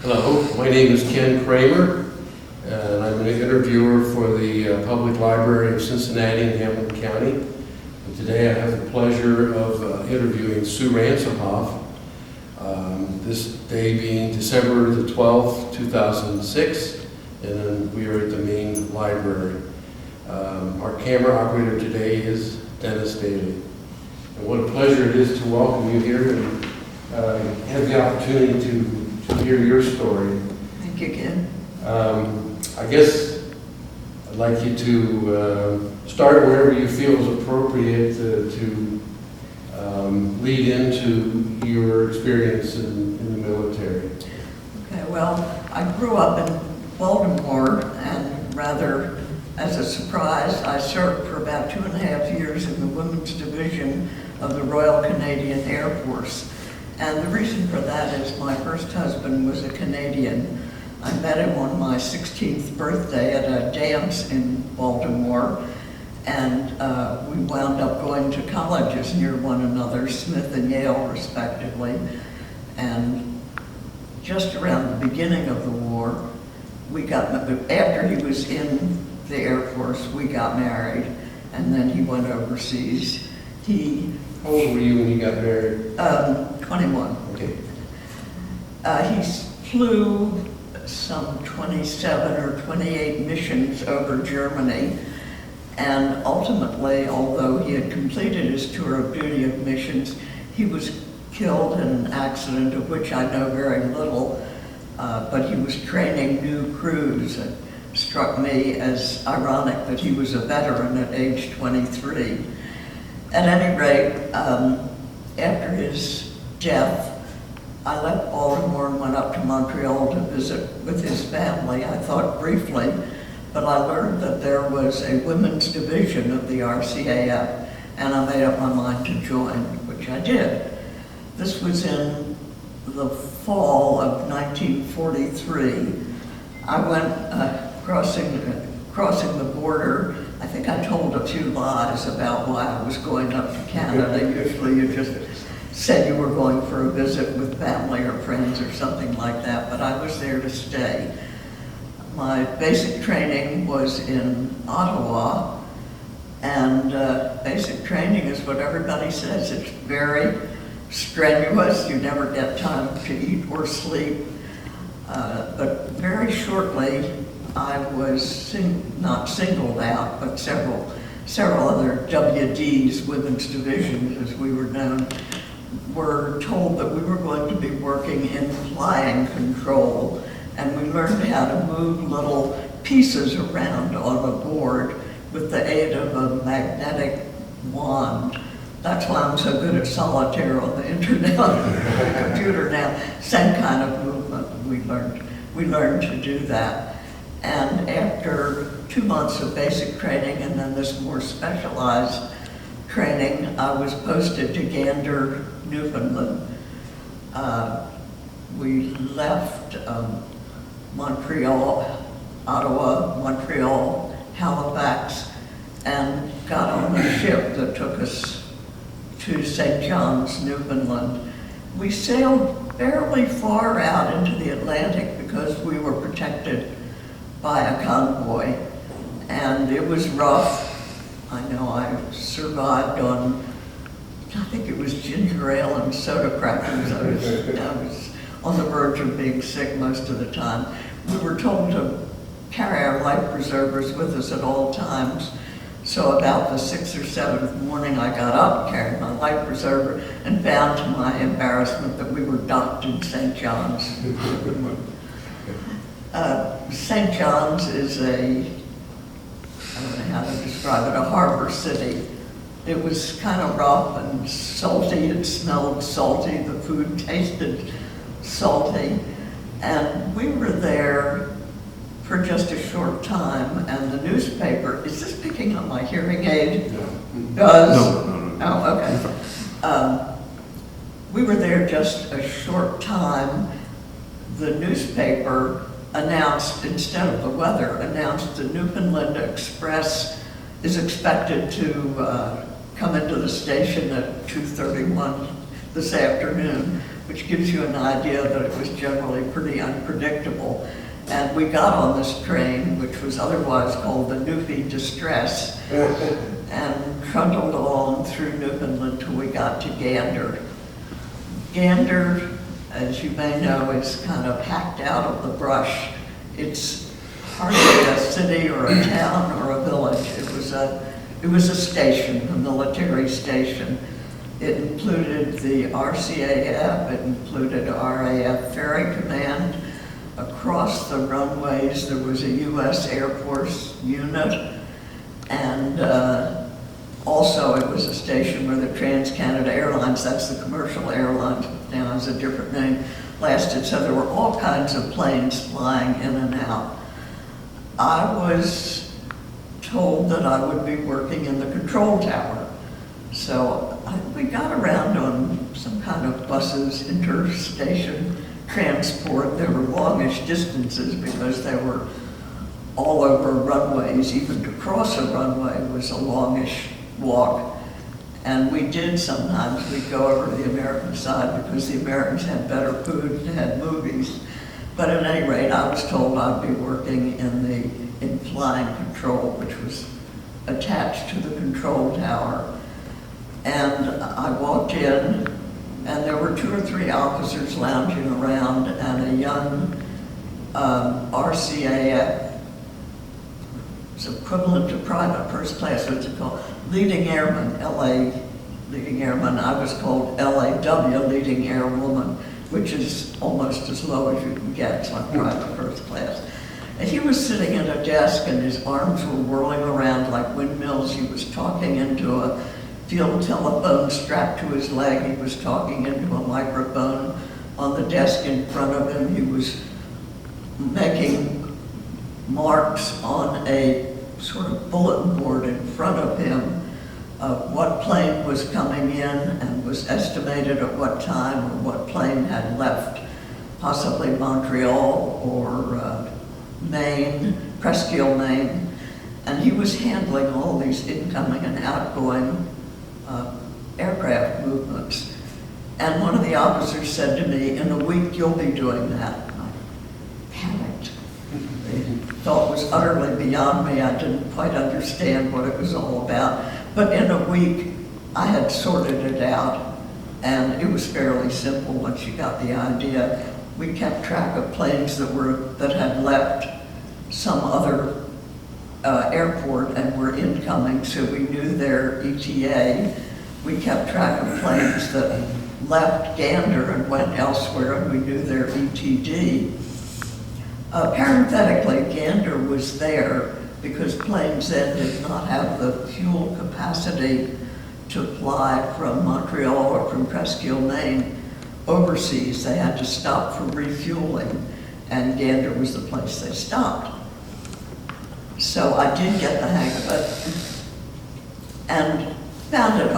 Hello, my name is Ken Kramer, and I'm an interviewer for the Public Library of Cincinnati and Hamilton County. And today I have the pleasure of interviewing Sue Ransohoff, this day being December the 12th, 2006, and we are at the main library. Our camera operator today is Dennis Daly. And what a pleasure it is to welcome you here and have the opportunity to hear your story. Thank you, Ken. I guess I'd like you to start wherever you feel is appropriate to lead into your experience in the military. Okay, well, I grew up in Baltimore, and rather as a surprise, I served for about 2.5 years in the Women's Division of the Royal Canadian Air Force. And the reason for that is my first husband was a Canadian. I met him on my 16th birthday at a dance in Baltimore, and we wound up going to colleges near one another, Smith and Yale respectively. And just around the beginning of the war, after he was in the Air Force, we got married, and then he went overseas. How old were you when you got married? 21. Okay. He flew some 27 or 28 missions over Germany, and ultimately, although he had completed his tour of duty of missions, he was killed in an accident of which I know very little, but he was training new crews. It struck me as ironic that he was a veteran at age 23. At any rate, after his death, I left Baltimore and went up to Montreal to visit with his family. I thought briefly, but I learned that there was a women's division of the RCAF, and I made up my mind to join, which I did. This was in the fall of 1943. I went crossing the border. I think I told a few lies about why I was going up to Canada. Usually you just said you were going for a visit with family or friends or something like that, but I was there to stay. My basic training was in Ottawa, and basic training is what everybody says. It's very strenuous. You never get time to eat or sleep. But very shortly, I was not singled out, but several other WDs, women's divisions as we were known, were told that we were going to be working in flying control, and we learned how to move little pieces around on a board with the aid of a magnetic wand. That's why I'm so good at solitaire on the internet, on the computer now. Same kind of movement. We learned to do that. And after 2 months of basic training and then this more specialized training, I was posted to Gander, Newfoundland. We left Montreal, Ottawa, Montreal, Halifax, and got on a ship that took us to St. John's, Newfoundland. We sailed fairly far out into the Atlantic because we were protected by a convoy, and it was rough. I know I survived on, I think it was ginger ale and soda crackers. I was on the verge of being sick most of the time. We were told to carry our life preservers with us at all times. So about the 6th or 7th morning, I got up, carried my life preserver, and found to my embarrassment that we were docked in St. John's. St. John's is I don't know how to describe it, a harbor city. It was kind of rough and salty. It smelled salty. The food tasted salty. And we were there for just a short time, and the newspaper, is this picking up my hearing aid? No. Does? No. Oh, okay. We were there just a short time. The newspaper announced, instead of the weather, announced the Newfoundland Express is expected to come into the station at 2:31 this afternoon. which gives you an idea that it was generally pretty unpredictable. And we got on this train, which was otherwise called the Newfie Distress, and trundled along through Newfoundland till we got to Gander. Gander, as you may know, is kind of hacked out of the brush. It's hardly a city or a town or a village. It was a station, a military station. It included the RCAF, it included RAF Ferry Command. Across the runways there was a U.S. Air Force unit, and also it was a station where the Trans-Canada Airlines, that's the commercial airlines, now has a different name, lasted. So there were all kinds of planes flying in and out. I was told that I would be working in the control tower. So we got around on some kind of buses, interstation transport. There were longish distances because they were all over runways. Even to cross a runway was a longish walk. And we did sometimes, we'd go over to the American side because the Americans had better food and had movies. But at any rate, I was told I'd be working in flying control, which was attached to the control tower. And I walked in, and there were 2 or 3 officers lounging around, and a young RCAF, it's equivalent to private first class, what's it called? Leading airman, LA leading airman. I was called LAW, leading airwoman, which is almost as low as you can get. It's like private first class. And he was sitting at a desk, and his arms were whirling around like windmills. He was talking into a field telephone strapped to his leg. He was talking into a microphone on the desk in front of him. He was making marks on a sort of bulletin board in front of him of what plane was coming in and was estimated at what time, or what plane had left, possibly Montreal or Maine, Presqu'île, Maine. And he was handling all these incoming and outgoing aircraft movements. And one of the officers said to me, "In a week you'll be doing that." And I panicked. The thought was utterly beyond me. I didn't quite understand what it was all about. But in a week I had sorted it out, and it was fairly simple once you got the idea. We kept track of planes that had left some other airport and were incoming, so we knew their ETA. We kept track of planes that left Gander and went elsewhere, and we knew their ETD. Parenthetically, Gander was there because planes then did not have the fuel capacity to fly from Montreal or from Presqu'île, Maine overseas. They had to stop for refueling, and Gander was the place they stopped. So I did get the hang of it and found it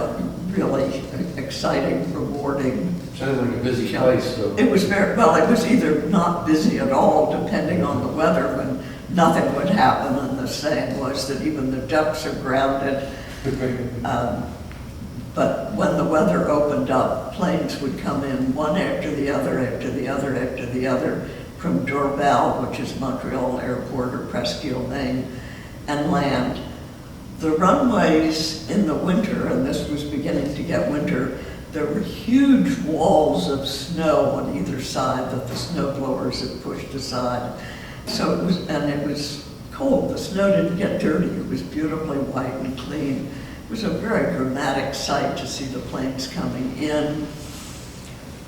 really exciting, rewarding. Sounds like a busy place, though. It was very, well, it was either not busy at all, depending on the weather, when nothing would happen, and the saying was that even the ducks are grounded. But when the weather opened up, planes would come in one after the other, after the other, after the other, from Dorval, which is Montreal Airport, or Presqu'île, Maine, and land. The runways in the winter, and this was beginning to get winter, there were huge walls of snow on either side that the snow blowers had pushed aside. So it was cold. The snow didn't get dirty. It was beautifully white and clean. It was a very dramatic sight to see the planes coming in,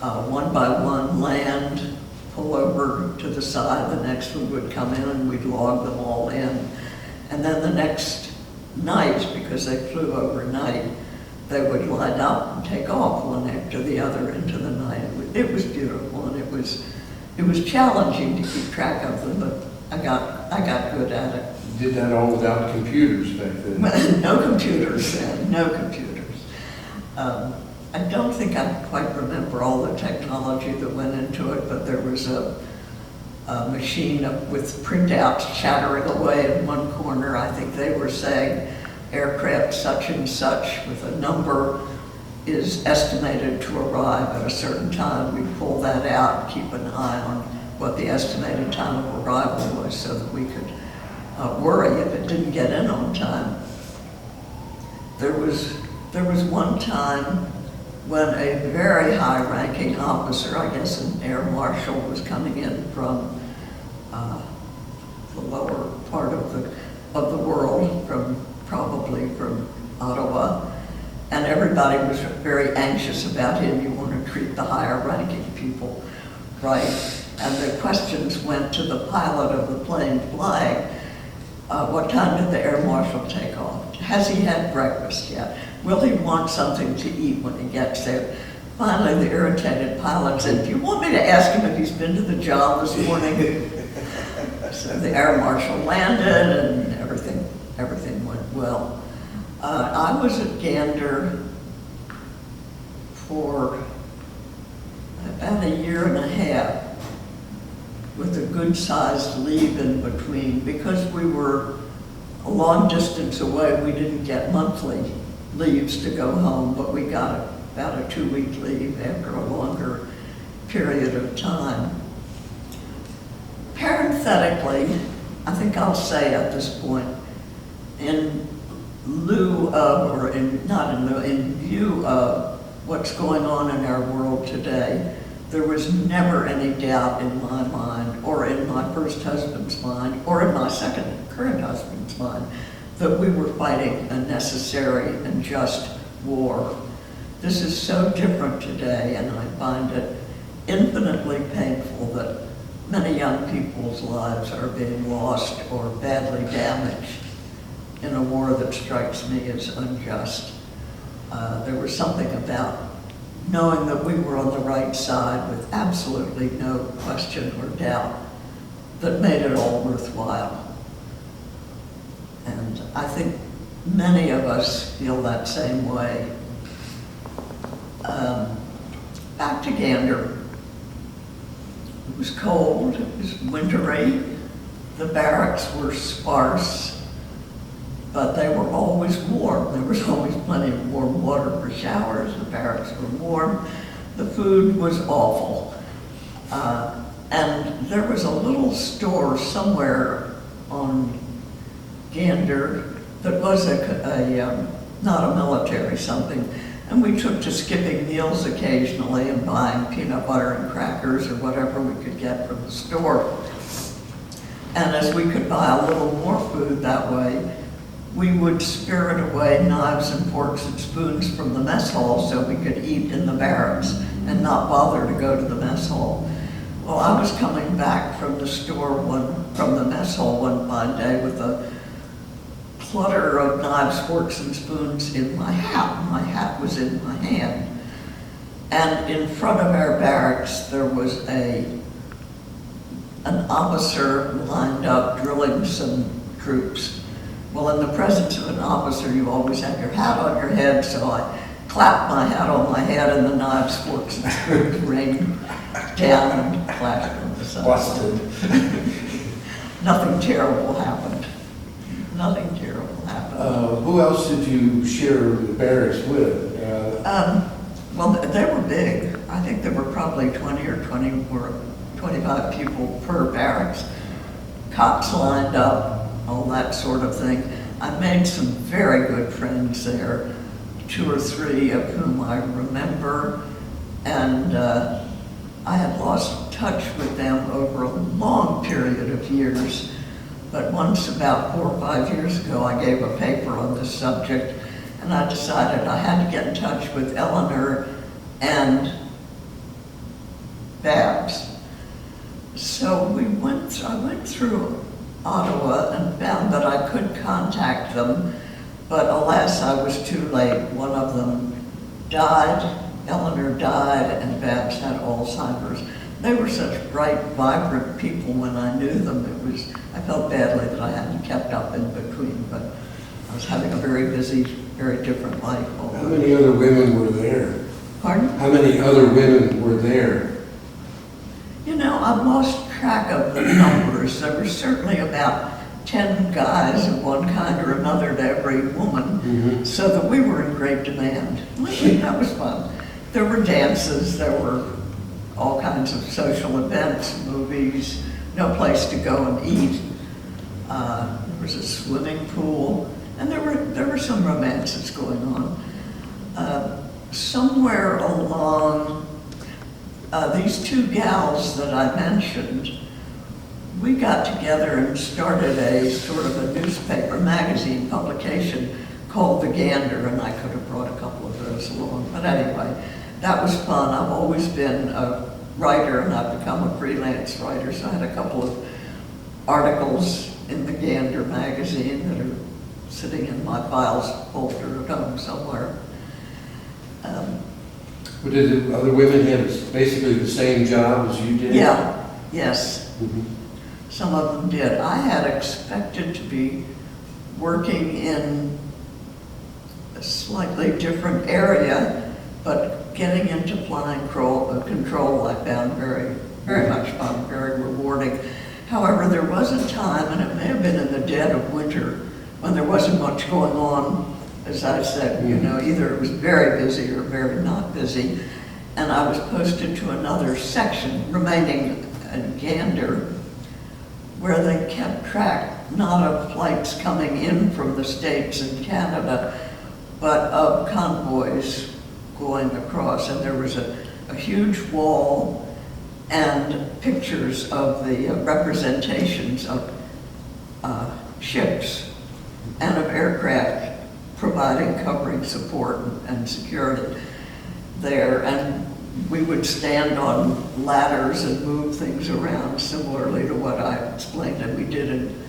one by one, land, pull over to the side. The next one would come in, and we'd log them all in. And then the next night, because they flew overnight, they would line up and take off one after the other into the night. It was beautiful, and it was challenging to keep track of them, but I got good at it. You did that all without computers back then? No computers then, no computers. I don't think I quite remember all the technology that went into it, but there was a machine with printouts chattering away in one corner. I think they were saying aircraft such and such with a number, is estimated to arrive at a certain time, we pull that out, keep an eye on what the estimated time of arrival was so that we could worry if it didn't get in on time. There was one time when a very high-ranking officer, I guess an air marshal, was coming in from the lower part of the world, probably from Ottawa, and everybody was very anxious about him. You want to treat the higher-ranking people right, and the questions went to the pilot of the plane flying. What time did the air marshal take off? Has he had breakfast yet? Will he want something to eat when he gets there? Finally, the irritated pilot said, "Do you want me to ask him if he's been to the job this morning?" So the air marshal landed and everything went well. I was at Gander for about a year and a half with a good-sized leave in between. Because we were a long distance away, we didn't get monthly leaves to go home, but we got about a 2-week leave after a longer period of time. Parenthetically, I think I'll say at this point, in lieu of, or not in lieu, in view of what's going on in our world today, there was never any doubt in my mind, or in my first husband's mind, or in my current husband's mind, that we were fighting a necessary and just war. This is so different today, and I find it infinitely painful that many young people's lives are being lost or badly damaged in a war that strikes me as unjust. There was something about knowing that we were on the right side with absolutely no question or doubt that made it all worthwhile. And I think many of us feel that same way. Back to Gander. It was cold, it was wintry, the barracks were sparse, but they were always warm. There was always plenty of warm water for showers, the barracks were warm, the food was awful. And there was a little store somewhere on Gander that was not a military something, and we took to skipping meals occasionally and buying peanut butter and crackers or whatever we could get from the store. And as we could buy a little more food that way, we would spirit away knives and forks and spoons from the mess hall so we could eat in the barracks and not bother to go to the mess hall. Well, I was coming back from the from the mess hall one fine day with a clutter of knives, forks, and spoons in my hat. My hat was in my hand. And in front of our barracks, there was an officer lined up drilling some troops. Well, in the presence of an officer, you always have your hat on your head, so I clapped my hat on my head and the knives, forks, and spoons rained down and clashed on the side. Busted. Nothing terrible happened. Nothing terrible happened. Who else did you share the barracks with? Well, they were big. I think there were probably 20 or 25 people per barracks. Cots lined up, all that sort of thing. I made some very good friends there, 2 or 3 of whom I remember, and I had lost touch with them over a long period of years. But once, about 4 or 5 years ago, I gave a paper on this subject, and I decided I had to get in touch with Eleanor and Babs. So I went through Ottawa and found that I could contact them, but alas, I was too late. One of them died, Eleanor died, and Babs had Alzheimer's. They were such bright, vibrant people when I knew them. I felt badly that I hadn't kept up in between, but I was having a very busy, very different life. How many other women were there? Pardon? How many other women were there? You know, I've lost track of the numbers. There were certainly about 10 guys of one kind or another to every woman, so that we were in great demand. That was fun. There were dances, there were all kinds of social events, movies, no place to go and eat. There was a swimming pool, and there were some romances going on. Somewhere along, these two gals that I mentioned, we got together and started a sort of a newspaper magazine publication called The Gander, and I could have brought a couple of those along. But anyway, that was fun. I've always been a writer, and I've become a freelance writer, so I had a couple of articles in The Gander magazine that are sitting in my files folder at home somewhere. But did the other women have basically the same job as you did? Yeah, yes. Some of them did. I had expected to be working in a slightly different area, but getting into flying control I found very, very much fun, very rewarding. However, there was a time, and it may have been in the dead of winter, when there wasn't much going on. As I said, you know, either it was very busy or very not busy, and I was posted to another section, remaining in Gander, where they kept track not of flights coming in from the States and Canada, but of convoys going across. And there was a huge wall and pictures of the representations of ships and of aircraft providing covering support and security there. And we would stand on ladders and move things around, similarly to what I explained that we did in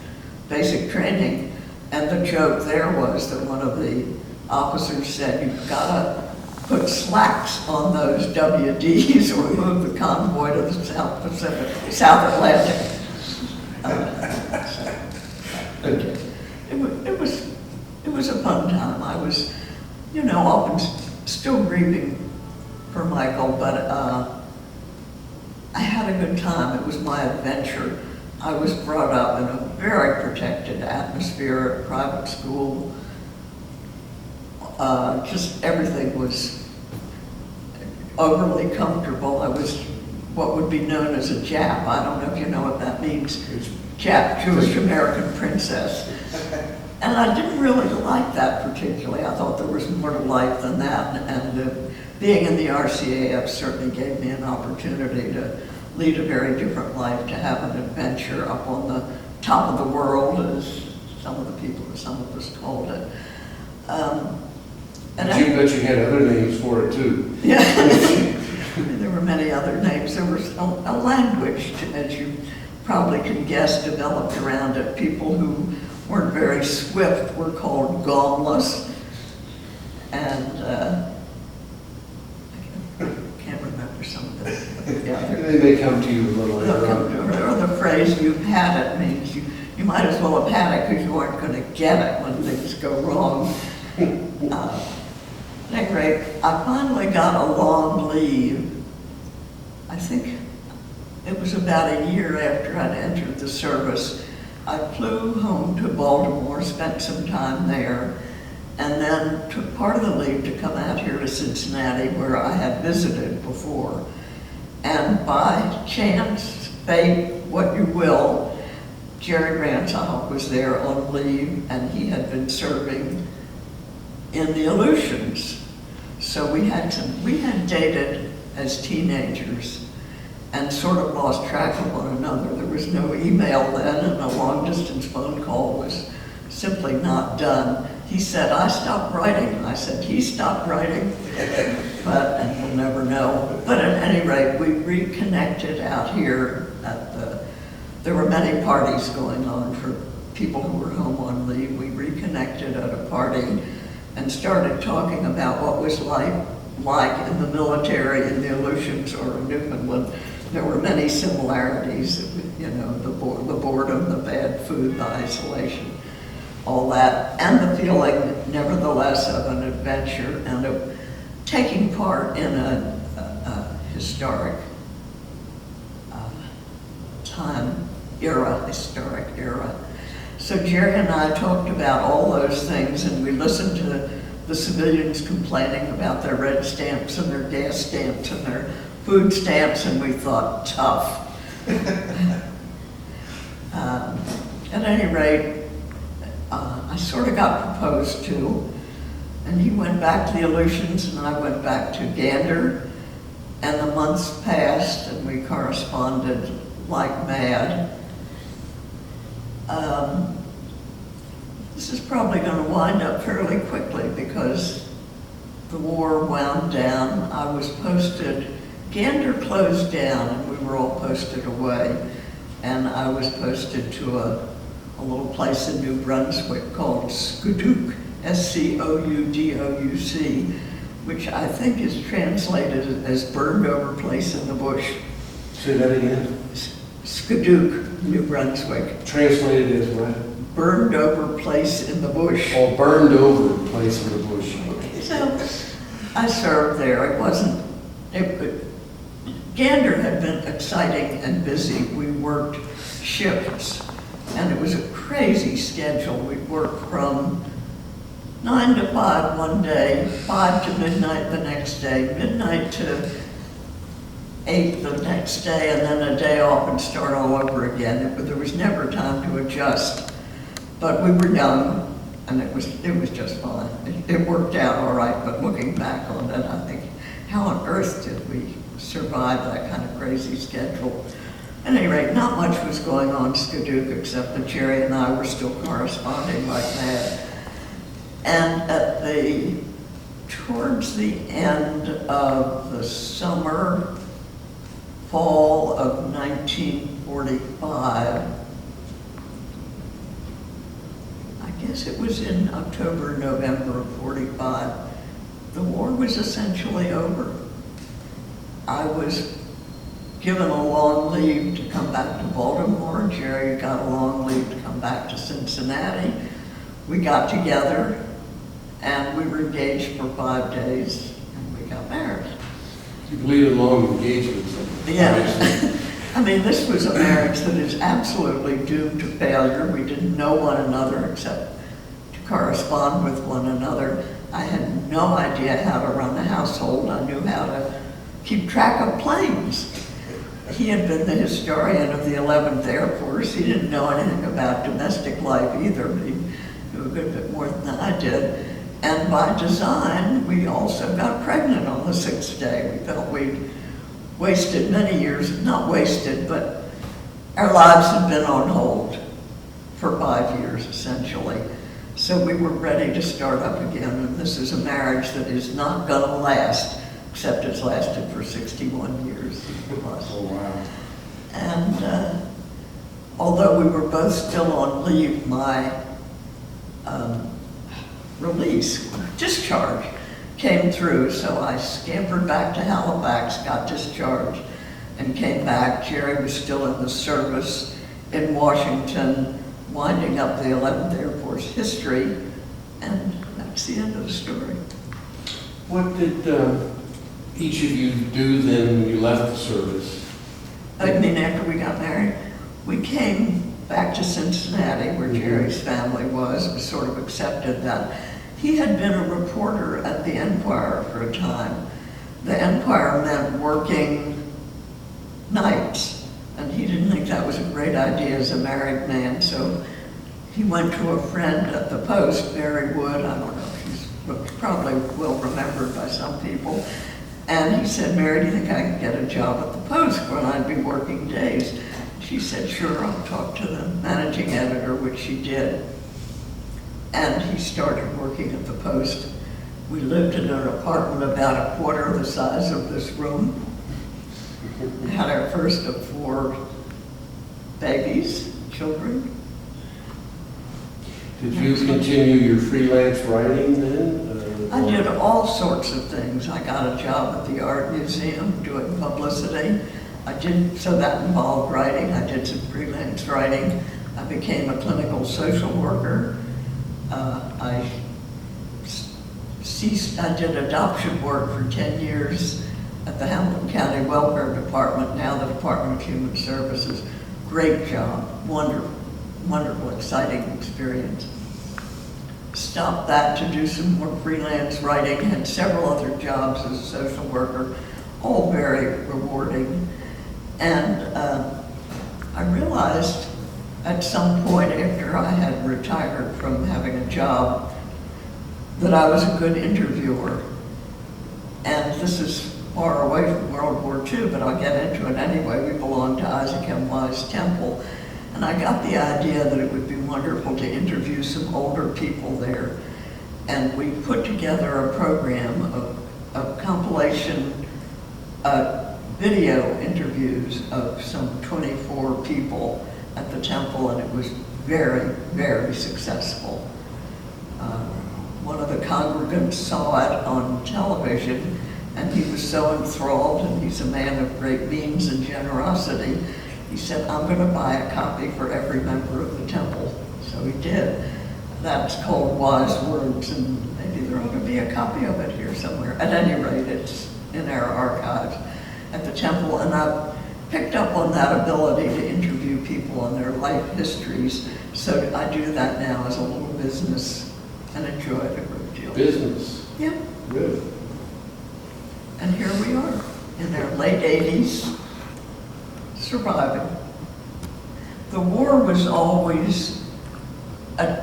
basic training. And the joke there was that one of the officers said, "You've got to put slacks on those WDs or move the convoy to the South Pacific, South Atlantic." It was a fun time. I was, you know, often still grieving for Michael, but I had a good time. It was my adventure. I was brought up in a very protected atmosphere at private school. Just everything was overly comfortable. I was what would be known as a Jap. I don't know if you know what that means. Jap, Jewish American princess. And I didn't really like that particularly. I thought there was more to life than that. And being in the RCAF certainly gave me an opportunity to lead a very different life, to have an adventure up on the top of the world, as some of us called it. But you had other names for it too. Yeah, there were many other names. There was a language, as you probably can guess, developed around it. People who weren't very swift were called gongless, and I can't remember some of the other. They may come to you a little later on. Or the phrase "you've had it" means you might as well have had it because you aren't going to get it when things go wrong. At any rate, I finally got a long leave. I think it was about a year after I'd entered the service. I flew home to Baltimore, spent some time there, and then took part of the leave to come out here to Cincinnati, where I had visited before. And by chance, fate, what you will, Jerry Ransohoff was there on leave, and he had been serving in the Aleutians. So we had dated as teenagers and sort of lost track of one another. There was no email then, and a long-distance phone call was simply not done. He said, "I stopped writing." I said, "He stopped writing." And we'll never know. But at any rate, we reconnected out here there were many parties going on for people who were home on leave. We reconnected at a party and started talking about what was like in the military in the Aleutians or in Newfoundland. There were many similarities, you know, the boredom, the bad food, the isolation, all that, and the feeling, nevertheless, of an adventure and of taking part in a historic historic era. So Jerry and I talked about all those things, and we listened to the civilians complaining about their red stamps and their gas stamps and their food stamps, and we thought, tough. At any rate, I sort of got proposed to, and he went back to the Aleutians and I went back to Gander, and the months passed and we corresponded like mad. This is probably going to wind up fairly quickly because the war wound down. I was posted, Gander closed down and we were all posted away, and I was posted to a little place in New Brunswick called Skudouc, S-C-O-U-D-O-U-C, which I think is translated as burned over place in the bush. Say that again. Skudouc, New Brunswick. Translated as what? Burned over place in the bush. Oh, burned over place in the bush. Okay. So I served there. Gander had been exciting and busy. We worked shifts, and it was a crazy schedule. We'd work from 9 to 5 one day, 5 to midnight the next day, midnight to 8 the next day, and then a day off and start all over again. There was never time to adjust. But we were young, and it was just fun. It worked out all right, but looking back on it, I think, how on earth did we survive that kind of crazy schedule? At any rate, not much was going on in Skudouc except that Jerry and I were still corresponding like mad. And towards the end of the summer, fall of 1945, I guess it was in October, November of 45, the war was essentially over. I was given a long leave to come back to Baltimore. Jerry got a long leave to come back to Cincinnati. We got together and we were engaged for 5 days and we got married. You believe in long engagements? Yeah. I mean, this was a marriage that is absolutely doomed to failure. We didn't know one another except to correspond with one another. I had no idea how to run a household. I knew how to keep track of planes. He had been the historian of the 11th Air Force. He didn't know anything about domestic life either, but he knew a good bit more than I did. And by design, we also got pregnant on the 6th day. We felt we'd wasted many years, not wasted, but our lives had been on hold for 5 years, essentially. So we were ready to start up again, and this is a marriage that is not gonna last, except it's lasted for 61 years. Oh, wow. And although we were both still on leave, my discharge came through, so I scampered back to Halifax, got discharged, and came back. Jerry was still in the service in Washington, winding up the 11th Air Force history, and that's the end of the story. What did each of you do then when you left the service? I mean, after we got married, we came back to Cincinnati, where Jerry's family was. We sort of accepted that. He had been a reporter at the Enquirer for a time. The Enquirer meant working nights, and he didn't think that was a great idea as a married man, so he went to a friend at the Post, Mary Wood. I don't know, she's probably well remembered by some people. And he said, "Mary, do you think I can get a job at the Post when I'd be working days?" She said, "Sure, I'll talk to the managing editor," which she did. And he started working at the Post. We lived in an apartment about a quarter the size of this room. Had our first of 4 babies, children. Did you continue your freelance writing then? I did all sorts of things. I got a job at the Art Museum doing publicity. So that involved writing. I did some freelance writing. I became a clinical social worker. I did adoption work for 10 years at the Hamilton County Welfare Department, now the Department of Human Services. Great job, wonderful. wonderful, exciting experience. Stopped that to do some more freelance writing, had several other jobs as a social worker, all very rewarding. And I realized at some point after I had retired from having a job that I was a good interviewer. And this is far away from World War II, but I'll get into it anyway. We belonged to Isaac M. Wise Temple. And I got the idea that it would be wonderful to interview some older people there. And we put together a program of compilation video interviews of some 24 people at the temple, and it was very, very successful. One of the congregants saw it on television, and he was so enthralled, and he's a man of great means and generosity. He said, I'm going to buy a copy for every member of the temple. So he did. That's called Wise Words, and maybe there ought to be a copy of it here somewhere. At any rate, it's in our archives at the temple, and I've picked up on that ability to interview people on their life histories. So I do that now as a little business and enjoy it a great deal. Business? Yeah. Good. And here we are in our late 80s, surviving. The war was always a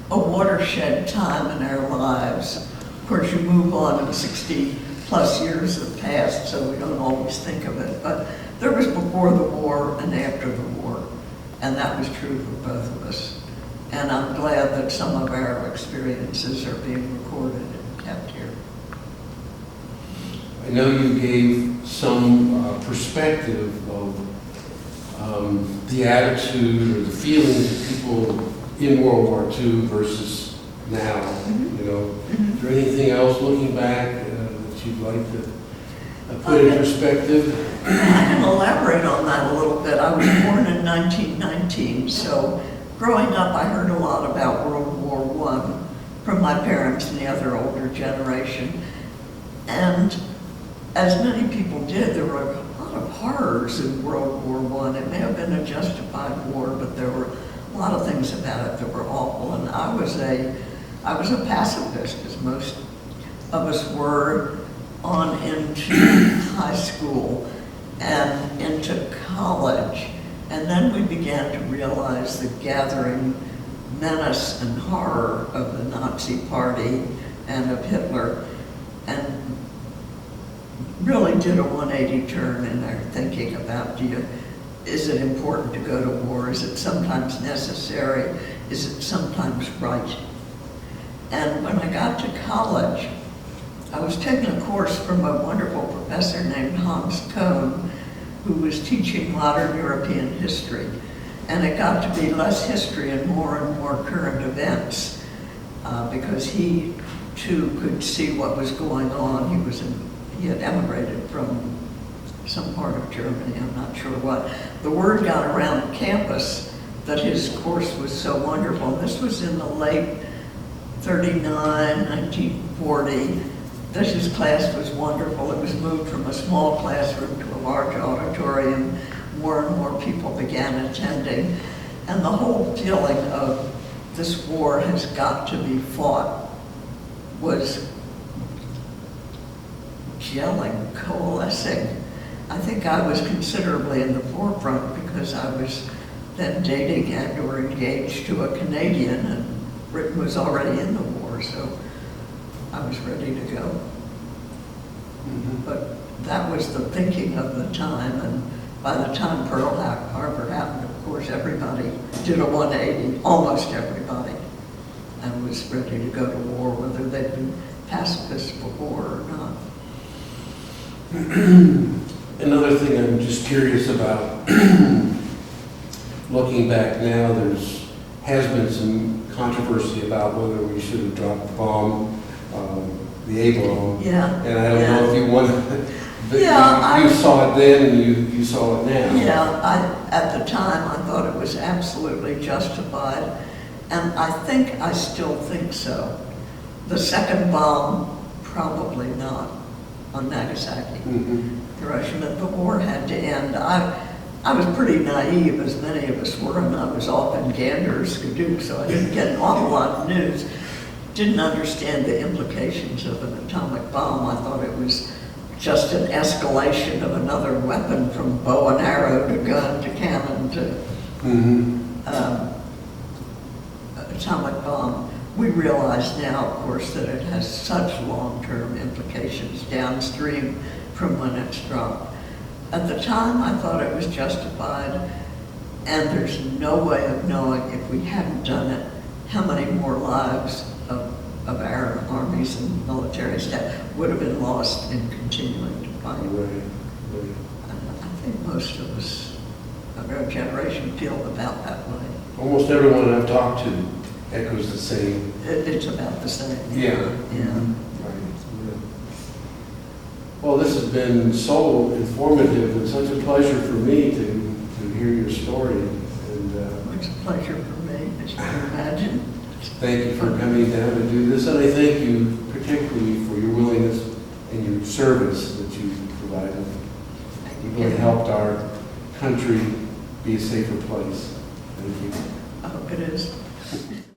watershed time in our lives. Of course, you move on and 60 plus years have passed, so we don't always think of it. But there was before the war and after the war, and that was true for both of us. And I'm glad that some of our experiences are being recorded and kept here. I know you gave some perspective of the attitude or the feelings of people in World War II versus now. Mm-hmm. You know, Mm-hmm. is there anything else looking back that you'd like to put in perspective? I can elaborate on that a little bit. I was born in 1919, so growing up I heard a lot about World War I from my parents and the other older generation. And as many people did, there were a lot of horrors in World War I. It may have been a justified war, but there were a lot of things about it that were awful. And I was a pacifist, as most of us were, on into high school and into college. And then we began to realize the gathering menace and horror of the Nazi Party and of Hitler, and really did a 180 turn in our thinking about, is it important to go to war? Is it sometimes necessary? Is it sometimes right? And when I got to college, I was taking a course from a wonderful professor named Hans Kohn, who was teaching modern European history. And it got to be less history and more current events, because he too could see what was going on. He had emigrated from some part of Germany, I'm not sure what. The word got around campus that his course was so wonderful. This was in the late 39, 1940, that his class was wonderful. It was moved from a small classroom to a large auditorium. More and more people began attending. And the whole feeling of this war has got to be fought was gelling, coalescing. I think I was considerably in the forefront because I was then dating and or engaged to a Canadian, and Britain was already in the war, so I was ready to go. Mm-hmm. But that was the thinking of the time, and by the time Pearl Harbor happened, of course, everybody did a 180, almost everybody, and was ready to go to war, whether they'd been pacifists before or not. Another thing I'm just curious about, looking back now, has been some controvery about whether we should have dropped the bomb, the A-bomb. Yeah. And I don't know if you want to, Yeah, you saw it then and you saw it now. Yeah, at the time I thought it was absolutely justified, and I still think so. The second bomb, probably not, on Nagasaki, Mm-hmm. Hiroshima. The war had to end. I was pretty naive, as many of us were, and I was off in Gander, Skidoo, so I didn't get an awful lot of news. Didn't understand the implications of an atomic bomb. I thought it was just an escalation of another weapon from bow and arrow to gun to cannon to atomic bomb. We realize now, of course, that it has such long-term implications downstream from when it's dropped. At the time, I thought it was justified, and there's no way of knowing, if we hadn't done it, how many more lives of our armies and military staff would have been lost in continuing to fight. Right. I think most of us of our generation feel about that way. Almost everyone I've talked to echoes the same. It's about the same. Yeah. Yeah. Right. Yeah. Well, this has been so informative and such a pleasure for me to hear your story. And It's a pleasure for me, as you can imagine. thank you for coming down to do this. And I thank you particularly for your willingness and your service that you provided. You really helped our country be a safer place. Thank you. I hope it is.